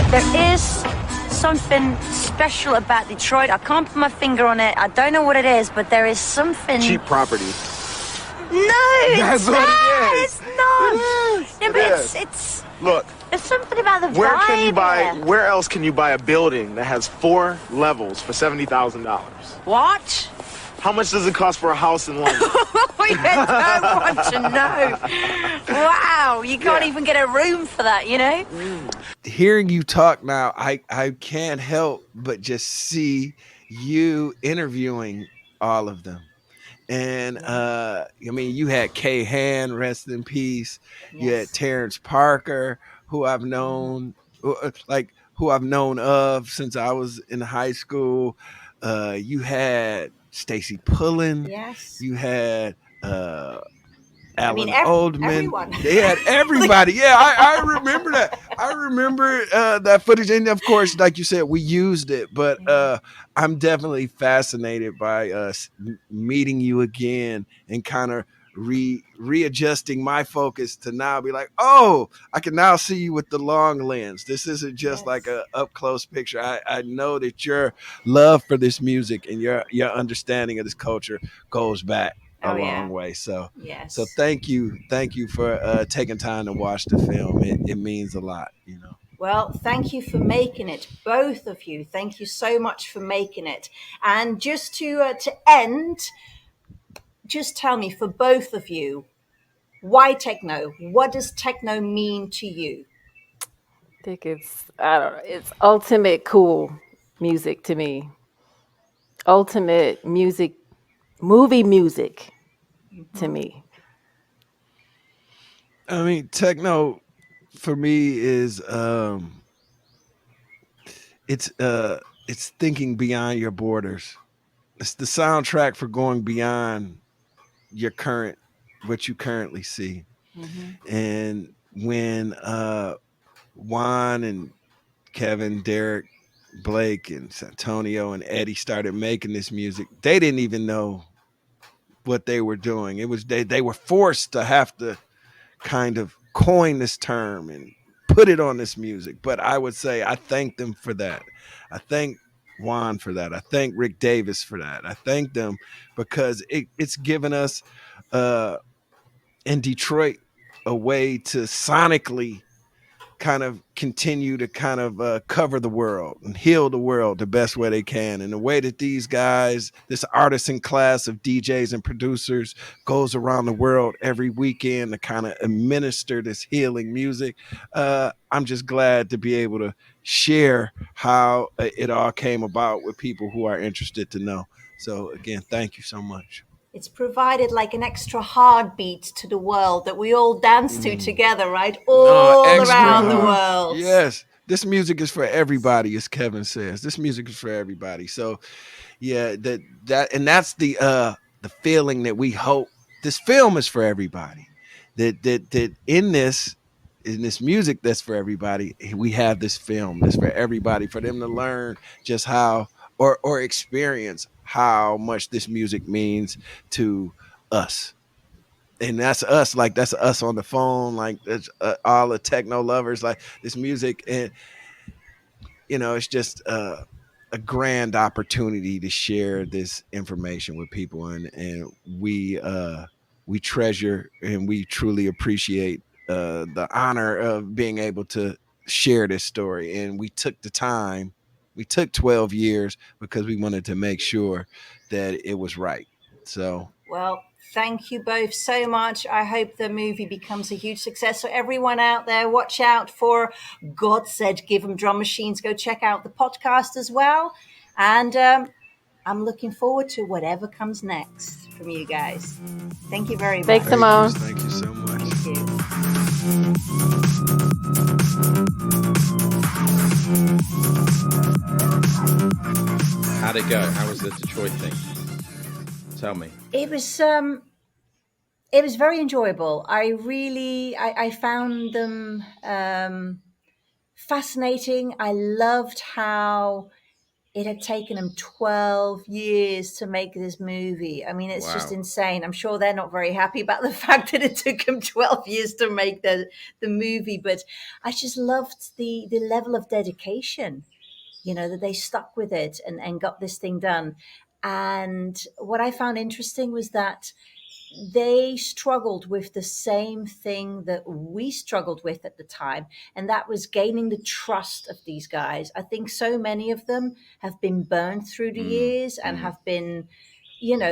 There is something special about Detroit. I can't put my finger on it. I don't know what it is, but there is something. Cheap property. No, That's what it is. It's not. It is. No, but It is. it's. Look, There's something about the where vibe. can you buy? there. Where else can you buy a building that has 4 levels for $70,000? What? How much does it cost for a house in London? You don't want to know. Wow, you can't even get a room for that, you know? Hearing you talk now, I can't help but just see you interviewing all of them. And I mean, you had Kelli Hand, rest in peace. You had Yes. Terrence Parker, who I've known, who I've known of since I was in high school. You had Stacey Pullen. Yes. You had Alan mean, Oldman. everyone. They had everybody. Yeah, I remember that. I remember that footage, and of course, like you said, we used it. But I'm definitely fascinated by meeting you again and kind of readjusting my focus to now be like, oh, I can now see you with the long lens. This isn't just like a up close picture. I know that your love for this music and your understanding of this culture goes back a long way. So Yes. so thank you for taking time to watch the film. It means a lot, you know. Well, thank you for making it, both of you. Thank you so much for making it. And just to end, just tell me, for both of you, why techno? What does techno mean to you? I think I don't know, it's ultimate cool music to me. Ultimate music, movie music to me. I mean, techno for me is it's thinking beyond your borders. It's the soundtrack for going beyond what you currently see. And when Juan and Kevin, Derrick, Blake, and Santonio and Eddie started making this music, they didn't even know what they were doing. It was they were forced to have to kind of coin this term and put it on this music. But I would say I thank them for that. I thank Juan for that. I thank Rick Davis for that. I thank them because it's given us in Detroit a way to sonically kind of continue to kind of cover the world and heal the world the best way they can. And the way that these guys, this artisan class of DJs and producers, goes around the world every weekend to kind of administer this healing music, I'm just glad to be able to share how it all came about with people who are interested to know. So again, thank you so much. It's provided like an extra heartbeat to the world that we all dance to together, right? All around the world. Yes. This music is for everybody, as Kevin says. This music is for everybody. So yeah, that's the feeling that we hope. This film is for everybody. That in this music that's for everybody, we have this film that's for everybody, for them to learn just how or experience how much this music means to us. And that's us, like that's us on the phone, like that's all the techno lovers, like this music. And it's just a grand opportunity to share this information with people, and we treasure and we truly appreciate the honor of being able to share this story. And we took the time. We took 12 years because we wanted to make sure that it was right. So, well, thank you both so much. I hope the movie becomes a huge success. So everyone out there, watch out for God Said Give 'Em Drum Machines. Go check out the podcast as well. And I'm looking forward to whatever comes next from you guys. Thank you very much. Thanks, Simone. Thank you so much. Thank you. How'd it go? How was the Detroit thing? Tell me. It was very enjoyable. I found them fascinating. I loved how it had taken them 12 years to make this movie. I mean, it's just insane. I'm sure they're not very happy about the fact that it took them 12 years to make the movie, but I just loved the level of dedication, that they stuck with it and got this thing done. And what I found interesting was that they struggled with the same thing that we struggled with at the time, and that was gaining the trust of these guys. I think so many of them have been burned through the years and have been,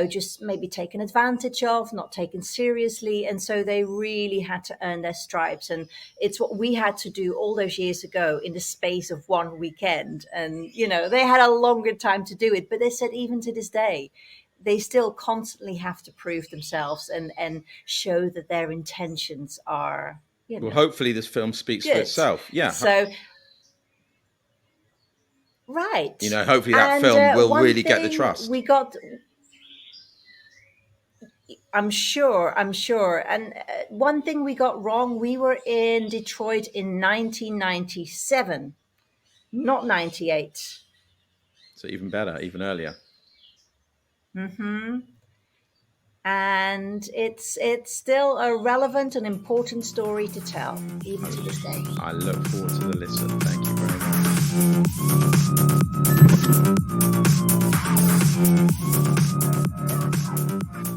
just maybe taken advantage of, not taken seriously. And so they really had to earn their stripes. And it's what we had to do all those years ago in the space of one weekend. And, they had a longer time to do it. But they said even to this day, they still constantly have to prove themselves and show that their intentions are, Well, hopefully this film speaks for itself. Yeah. So, right. Hopefully that film will really get the trust. We got... I'm sure. And one thing we got wrong, we were in Detroit in 1997, not 98. So even better, even earlier. Mm-hmm. And it's still a relevant and important story to tell, even to this day. I look forward to the listen. Thank you very much.